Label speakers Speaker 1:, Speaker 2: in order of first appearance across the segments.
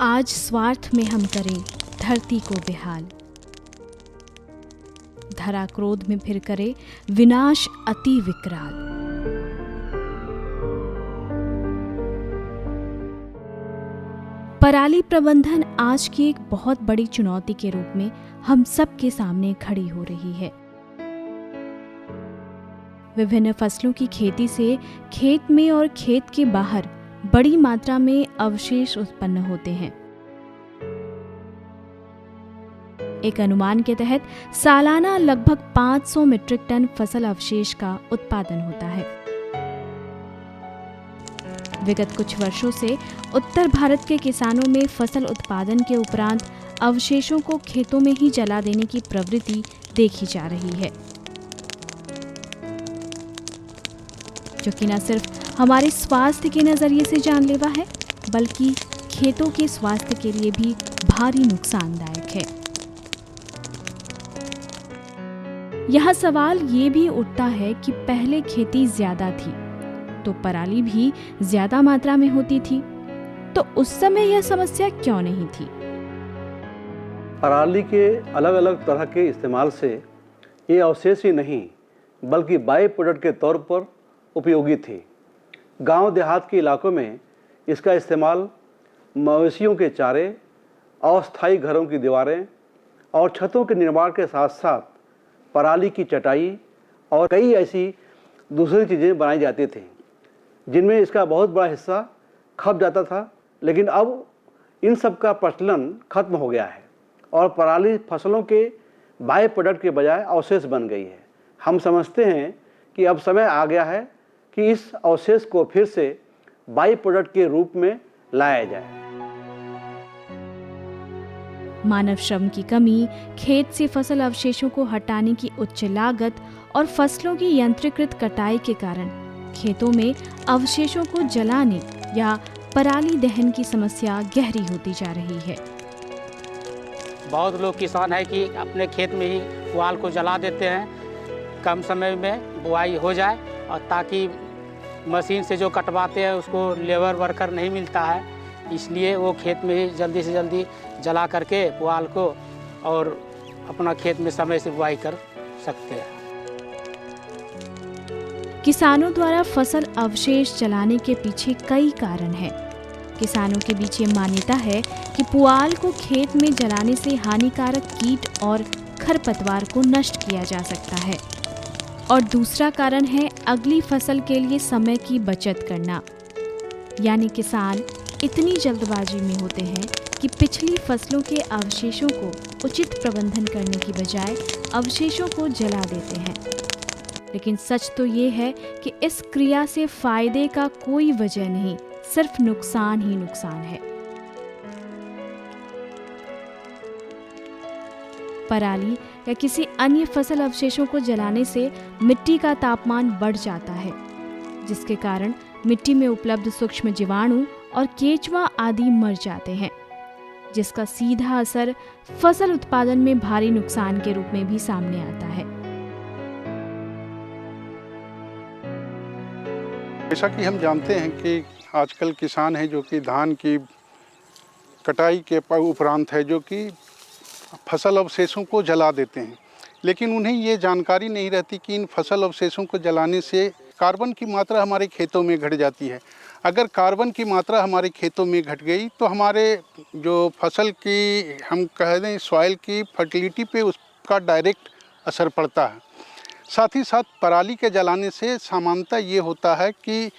Speaker 1: आज स्वार्थ में हम करें धरती को बेहाल, धरा क्रोध में फिर करे विनाश अति विकराल। पराली प्रबंधन आज की एक बहुत बड़ी चुनौती के रूप में हम सब के सामने खड़ी हो रही है। विभिन्न फसलों की खेती से खेत में और खेत के बाहर बड़ी मात्रा में अवशेष उत्पन्न होते हैं। एक अनुमान के तहत सालाना लगभग 500 मीट्रिक टन फसल अवशेष का उत्पादन होता है। विगत कुछ वर्षों से उत्तर भारत के किसानों में फसल उत्पादन के उपरांत अवशेषों को खेतों में ही जला देने की प्रवृत्ति देखी जा रही है, जो कि न सिर्फ हमारे स्वास्थ्य के नजरिए से जानलेवा है, बल्कि खेतों के स्वास्थ्य के लिए भी भारी नुकसानदायक है। यह सवाल ये भी उठता है कि पहले खेती ज्यादा थी तो पराली भी ज्यादा मात्रा में होती थी, तो उस समय यह समस्या क्यों नहीं थी?
Speaker 2: पराली के अलग अलग तरह के इस्तेमाल से ये अवशेष ही नहीं बल्कि बाई प्रोडक्ट के तौर पर उपयोगी थी। गांव देहात के इलाकों में इसका इस्तेमाल मवेशियों के चारे, अस्थायी घरों की दीवारें और छतों के निर्माण के साथ साथ पराली की चटाई और कई ऐसी दूसरी चीज़ें बनाई जाती थीं, जिनमें इसका बहुत बड़ा हिस्सा खप जाता था। लेकिन अब इन सब का प्रचलन खत्म हो गया है और पराली फसलों के बाई प्रोडक्ट के बजाय अवशेष बन गई है। हम समझते हैं कि अब समय आ गया है कि इस अवशेष को फिर से बाई प्रोडक्ट के रूप में लाया जाए।
Speaker 1: मानव श्रम की कमी, खेत से फसल अवशेषों को हटाने की उच्च लागत और फसलों की यंत्रीकृत कटाई के कारण खेतों में अवशेषों को जलाने या पराली दहन की समस्या गहरी होती जा रही है।
Speaker 3: बहुत लोग किसान है कि अपने खेत में ही पुआल को जला देते हैं, कम समय में बुआई हो जाए, और ताकि मशीन से जो कटवाते हैं उसको लेबर वर्कर नहीं मिलता है, इसलिए वो खेत में ही जल्दी से जल्दी जला करके पुआल को और अपना खेत में समय से बुआई कर सकते हैं।
Speaker 1: किसानों द्वारा फसल अवशेष जलाने के पीछे कई कारण हैं। किसानों के बीच ये मान्यता है कि पुआल को खेत में जलाने से हानिकारक कीट और खरपतवार को नष्ट किया जा सकता है, और दूसरा कारण है अगली फसल के लिए समय की बचत करना। यानी किसान इतनी जल्दबाजी में होते हैं कि पिछली फसलों के अवशेषों को उचित प्रबंधन करने की बजाय अवशेषों को जला देते हैं। लेकिन सच तो ये है कि इस क्रिया से फायदे का कोई वजह नहीं, सिर्फ नुकसान ही नुकसान है। पराली या किसी अन्य फसल अवशेषों को जलाने से मिट्टी का तापमान बढ़ जाता है, जिसके कारण मिट्टी में उपलब्ध सूक्ष्म जीवाणु और केंचुआ आदि मर जाते हैं, जिसका सीधा असर फसल उत्पादन में भारी नुकसान के रूप में भी सामने आता है।
Speaker 4: जैसा कि हम जानते हैं कि आजकल किसान हैं जो कि धान की कटाई के उपरांत है जो कि फसल अवशेषों को जला देते हैं, लेकिन उन्हें ये जानकारी नहीं रहती कि इन फसल अवशेषों को जलाने से कार्बन की मात्रा हमारे खेतों में घट जाती है। अगर कार्बन की मात्रा हमारे खेतों में घट गई तो हमारे जो फसल की हम कह दें सॉइल की फर्टिलिटी पे उसका डायरेक्ट असर पड़ता है। साथ ही साथ पराली के जलाने से सामान्यतः ये होता है कि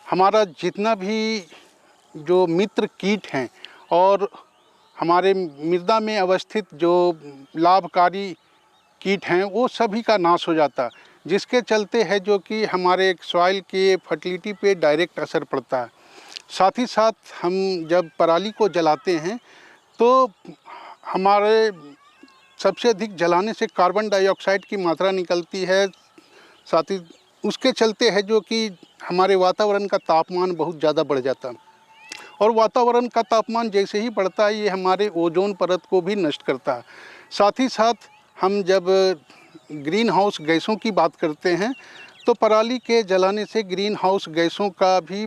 Speaker 4: हमारा जितना भी जो मित्र कीट हैं और हमारे मृदा में अवस्थित जो लाभकारी कीट हैं वो सभी का नाश हो जाता, जिसके चलते है जो कि हमारे सॉइल के फर्टिलिटी पे डायरेक्ट असर पड़ता है। साथ ही साथ हम जब पराली को जलाते हैं तो हमारे सबसे अधिक जलाने से कार्बन डाइऑक्साइड की मात्रा निकलती है। साथ ही उसके चलते है जो कि हमारे वातावरण का तापमान बहुत ज़्यादा बढ़ जाता है, और वातावरण का तापमान जैसे ही बढ़ता है ये हमारे ओजोन परत को भी नष्ट करता है। साथ ही साथ हम जब ग्रीन हाउस गैसों की बात करते हैं तो पराली के जलाने से ग्रीन हाउस गैसों का भी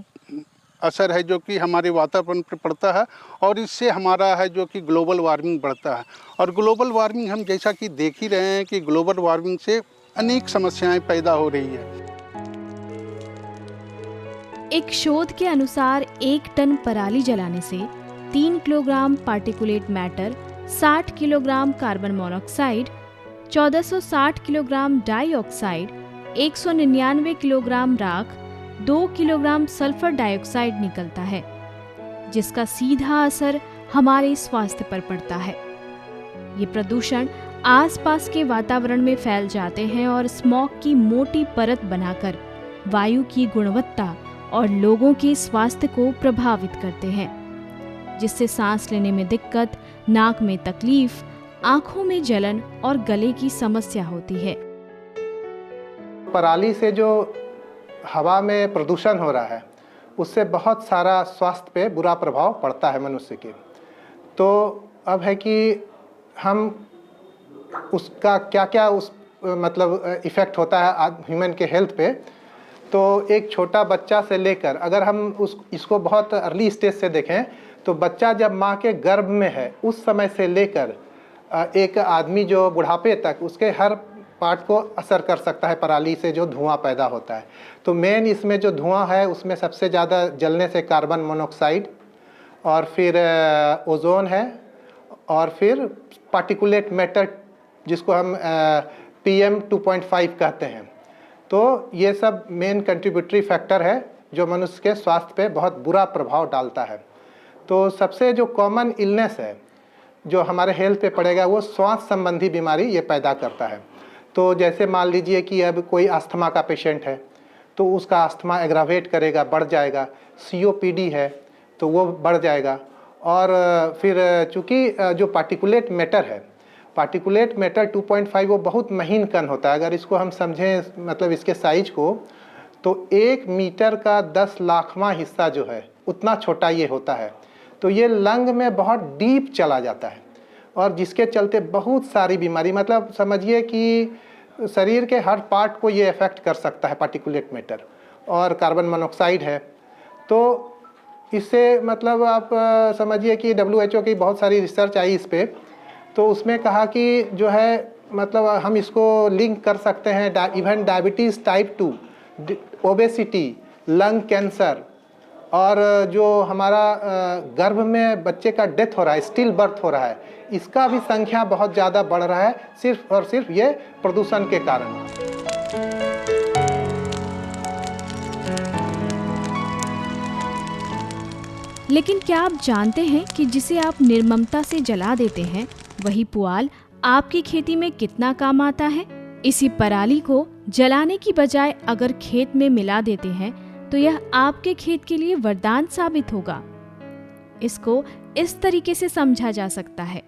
Speaker 4: असर है जो कि हमारे वातावरण पर पड़ता है और इससे हमारा है जो कि ग्लोबल वार्मिंग बढ़ता है। और ग्लोबल वार्मिंग हम जैसा कि देख ही रहे हैं कि ग्लोबल वार्मिंग से अनेक समस्याएं पैदा हो रही है।
Speaker 1: एक शोध के अनुसार 1 टन पराली जलाने से 3 kilogram particulate matter, 60 kilogram carbon monoxide, 1460 kilogram dioxide, 199 kilogram राख, 2 किलोग्राम सल्फर डाइऑक्साइड निकलता है, जिसका सीधा असर हमारे स्वास्थ्य पर पड़ता है। ये प्रदूषण आसपास के वातावरण में फैल जाते हैं और स्मॉग की मोटी परत बनाकर वायु की गुणवत्ता और लोगों के स्वास्थ्य को प्रभावित करते हैं, जिससे सांस लेने में दिक्कत, नाक में तकलीफ, आंखों में जलन और गले की समस्या होती है।
Speaker 5: पराली से जो हवा में प्रदूषण हो रहा है उससे बहुत सारा स्वास्थ्य पे बुरा प्रभाव पड़ता है मनुष्य के। तो अब है कि हम उसका क्या क्या मतलब इफ़ेक्ट होता है ह्यूमन के हेल्थ पे। तो एक छोटा बच्चा से लेकर अगर हम इसको बहुत अर्ली स्टेज से देखें तो बच्चा जब माँ के गर्भ में है उस समय से लेकर एक आदमी जो बुढ़ापे तक उसके हर पार्ट को असर कर सकता है पराली से जो धुआं पैदा होता है। तो मेन इसमें जो धुआं है उसमें सबसे ज़्यादा जलने से कार्बन मोनोऑक्साइड और फिर ओजोन है और फिर पार्टिकुलेट मैटर जिसको हम PM 2.5 कहते हैं। तो ये सब मेन कंट्रीब्यूटरी फैक्टर है जो मनुष्य के स्वास्थ्य पे बहुत बुरा प्रभाव डालता है। तो सबसे जो कॉमन इलनेस है जो हमारे हेल्थ पे पड़ेगा वो श्वास संबंधी बीमारी ये पैदा करता है। तो जैसे मान लीजिए कि अब कोई अस्थमा का पेशेंट है तो उसका अस्थमा एग्रावेट करेगा, बढ़ जाएगा। COPD है तो वो बढ़ जाएगा। और फिर चूँकि जो पार्टिकुलेट मैटर है, पार्टिकुलेट मैटर 2.5 वो बहुत महीन कण होता है। अगर इसको हम समझें मतलब इसके साइज को तो 1 मीटर का 10 लाखवां हिस्सा जो है उतना छोटा ये होता है। तो ये लंग में बहुत डीप चला जाता है और जिसके चलते बहुत सारी बीमारी मतलब समझिए कि शरीर के हर पार्ट को ये अफेक्ट कर सकता है पार्टिकुलेट मैटर। और कार्बन मोनोऑक्साइड है तो इससे मतलब आप समझिए कि WHO की बहुत सारी रिसर्च आई इस पर। तो उसमें कहा कि जो है मतलब हम इसको लिंक कर सकते हैं even diabetes type 2, obesity, lung cancer और जो हमारा गर्भ में बच्चे का डेथ हो रहा है, स्टिल बर्थ हो रहा है, इसका भी संख्या बहुत ज़्यादा बढ़ रहा है सिर्फ और सिर्फ ये प्रदूषण के कारण।
Speaker 1: लेकिन क्या आप जानते हैं कि जिसे आप निर्ममता से जला देते हैं वही पुआल आपकी खेती में कितना काम आता है? इसी पराली को जलाने की बजाय अगर खेत में मिला देते हैं तो यह आपके खेत के लिए वरदान साबित होगा। इसको इस तरीके से समझा जा सकता है।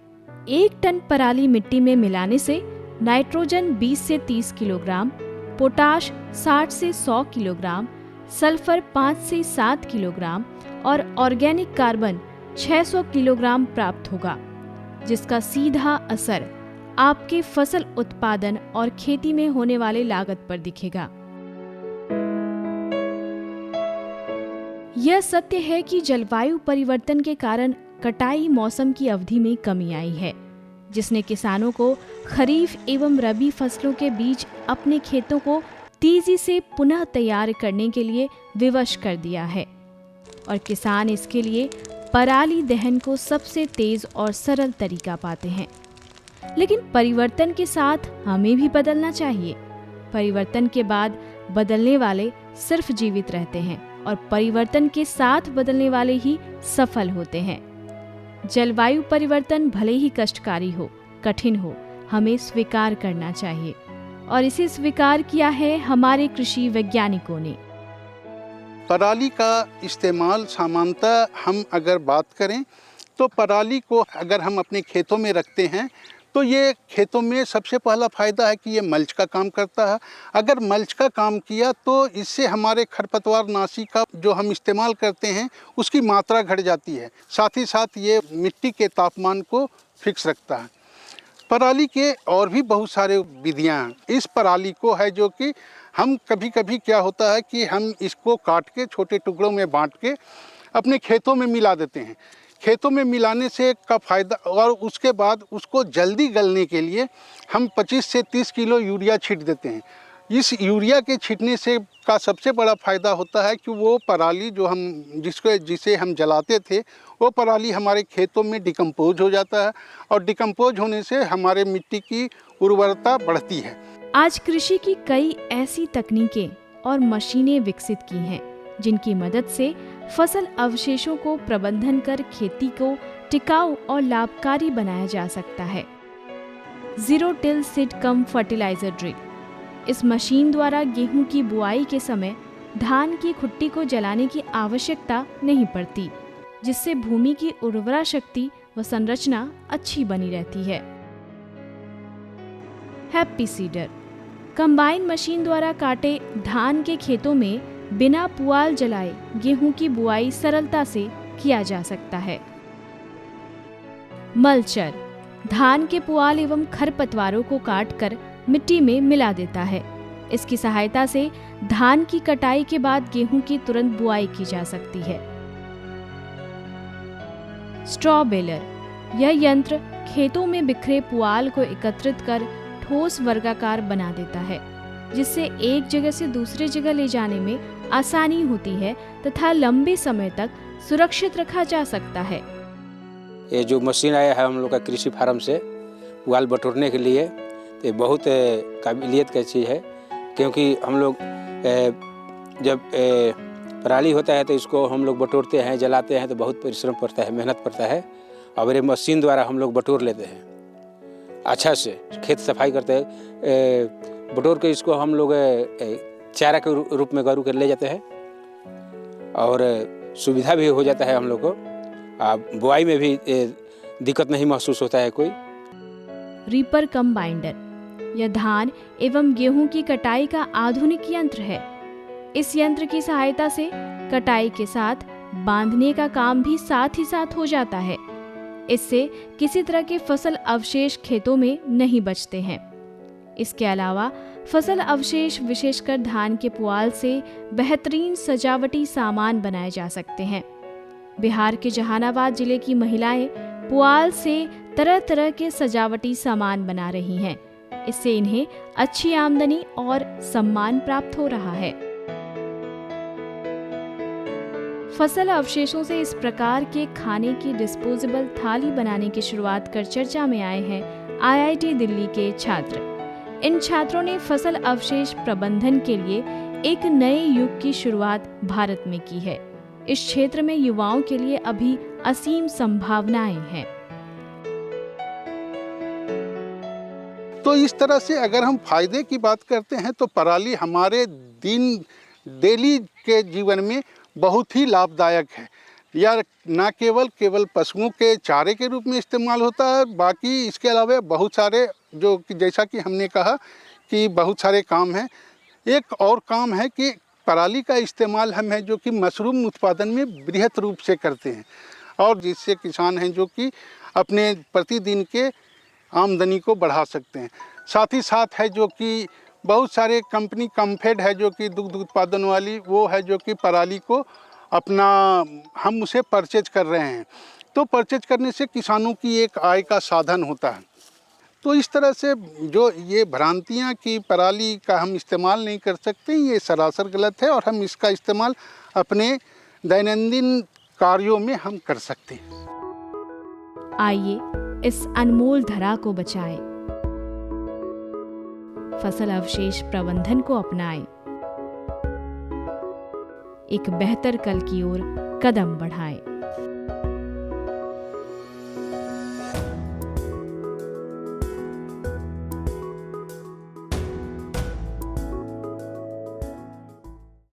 Speaker 1: 1 टन पराली मिट्टी में मिलाने से नाइट्रोजन 20 से 30 किलोग्राम, पोटाश 60 से 100 किलोग्राम, सल्फर 5 से 7 किलोग्राम और ऑर्गेनिक कार्बन 600 किलोग्राम प्राप्त होगा, जिसका सीधा असर आपके फसल उत्पादन और खेती में होने वाले लागत पर दिखेगा। यह सत्य है कि जलवायु परिवर्तन के कारण कटाई मौसम की अवधि में कमी आई है, जिसने किसानों को खरीफ एवं रबी फसलों के बीच अपने खेतों को तेजी से पुनः तैयार करने के लिए विवश कर दिया है और किसान इसके लिए पराली दहन को सबसे तेज और सरल तरीका पाते हैं। लेकिन परिवर्तन के साथ हमें भी बदलना चाहिए। परिवर्तन के बाद बदलने वाले सिर्फ जीवित रहते हैं और परिवर्तन के साथ बदलने वाले ही सफल होते हैं। जलवायु परिवर्तन भले ही कष्टकारी हो, कठिन हो, हमें स्वीकार करना चाहिए और इसे स्वीकार किया है हमारे कृषि वैज्ञानिकों ने।
Speaker 4: पराली का इस्तेमाल सामान्यतः हम अगर बात करें तो पराली को अगर हम अपने खेतों में रखते हैं तो ये खेतों में सबसे पहला फ़ायदा है कि ये मल्च का काम करता है। अगर मल्च का काम किया तो इससे हमारे खरपतवार नाशी का जो हम इस्तेमाल करते हैं उसकी मात्रा घट जाती है। साथ ही साथ ये मिट्टी के तापमान को फिक्स रखता है। पराली के और भी बहुत सारे विधियाँ हैं। इस पराली को है जो कि हम कभी कभी क्या होता है कि हम इसको काट के छोटे टुकड़ों में बांट के अपने खेतों में मिला देते हैं। खेतों में मिलाने से का फ़ायदा, और उसके बाद उसको जल्दी गलने के लिए हम 25 से 30 किलो यूरिया छींट देते हैं। इस यूरिया के छींटने से का सबसे बड़ा फ़ायदा होता है कि वो पराली जो हम जिसे हम जलाते थे, वो पराली हमारे खेतों में डिकम्पोज हो जाता है, और डिकम्पोज होने से हमारे मिट्टी की उर्वरता बढ़ती है।
Speaker 1: आज कृषि की कई ऐसी तकनीकें और मशीनें विकसित की हैं जिनकी मदद से फसल अवशेषों को प्रबंधन कर खेती को टिकाऊ और लाभकारी बनाया जा सकता है। Zero till seed cum fertilizer drill, इस मशीन द्वारा गेहूं की बुआई के समय धान की खुट्टी को जलाने की आवश्यकता नहीं पड़ती, जिससे भूमि की उर्वरा शक्ति व संरचना अच्छी बनी रहती है। हैप्पी सीडर, कंबाइन मशीन द्वारा काटे धान के खेतों में बिना पुआल जलाए गेहूं की बुआई सरलता से किया जा सकता है। मल्चर, धान के पुआल एवं खरपतवारों को काटकर मिट्टी में मिला देता है। इसकी सहायता से धान की कटाई के बाद गेहूं की तुरंत बुआई की जा सकती है। स्ट्रॉ बेलर, यह यंत्र खेतों में बिखरे पुआल को एकत्रित कर ठोस वर्गाकार बना देता है, जिससे एक जगह से दूसरी जगह ले जाने में आसानी होती है तथा लंबे समय तक सुरक्षित रखा जा सकता है।
Speaker 6: ये जो मशीन आया है हम लोग का कृषि फार्म से पुआल बटोरने के लिए, तो बहुत काबिलियत की चीज़ है, क्योंकि हम लोग जब पराली होता है तो इसको हम लोग बटोरते हैं, जलाते हैं, तो बहुत परिश्रम पड़ता है, मेहनत पड़ता है। और ये मशीन द्वारा हम लोग बटोर लेते हैं, अच्छा से खेत सफाई करते हैं, बटोर के इसको हम लोग चारा के रूप में गरू कर ले जाते हैं, और सुविधा भी हो जाता है हम लोग को। बुआई में भी दिक्कत नहीं महसूस होता है कोई।
Speaker 1: रीपर कम बाइंडर, यह धान एवं गेहूं की कटाई का आधुनिक यंत्र है। इस यंत्र की सहायता से कटाई के साथ बांधने का काम भी साथ ही साथ हो जाता है। इससे किसी तरह के फसल अवशेष खेतों में नहीं बचते हैं। इसके अलावा फसल अवशेष विशेषकर धान के पुआल से बेहतरीन सजावटी सामान बनाए जा सकते हैं। बिहार के जहानाबाद जिले की महिलाएं पुआल से तरह तरह के सजावटी सामान बना रही हैं। इससे इन्हें अच्छी आमदनी और सम्मान प्राप्त हो रहा है। फसल अवशेषों से इस प्रकार के खाने की डिस्पोजेबल थाली बनाने की शुरुआत कर चर्चा में आए हैं IIT दिल्ली के छात्र। इन छात्रों ने फसल अवशेष प्रबंधन के लिए एक नए युग की शुरुआत भारत में की है। इस क्षेत्र में युवाओं के लिए अभी असीम संभावनाएं हैं।
Speaker 4: तो इस तरह से अगर हम फायदे की बात करते हैं तो पराली हमारे डेली के जीवन में बहुत ही लाभदायक है। या ना केवल पशुओं के चारे के रूप में इस्तेमाल होता है, बाकी इसके अलावा बहुत सारे जो कि जैसा कि हमने कहा कि बहुत सारे काम हैं। एक और काम है कि पराली का इस्तेमाल हम है जो कि मशरूम उत्पादन में बृहत रूप से करते हैं, और जिससे किसान हैं जो कि अपने प्रतिदिन के आमदनी को बढ़ा सकते हैं। साथ ही साथ है जो कि बहुत सारे कंपनी कम्फेड है जो कि दुग्ध उत्पादन वाली, वो है जो कि पराली को अपना हम उसे परचेज कर रहे हैं, तो परचेज करने से किसानों की एक आय का साधन होता है। तो इस तरह से जो ये भ्रांतियाँ कि पराली का हम इस्तेमाल नहीं कर सकते, ये सरासर गलत है, और हम इसका इस्तेमाल अपने दैनंदिन कार्यों में हम कर सकते हैं।
Speaker 1: आइए इस अनमोल धरा को बचाएं, फसल अवशेष प्रबंधन को अपनाएं, एक बेहतर कल की ओर कदम बढ़ाएं।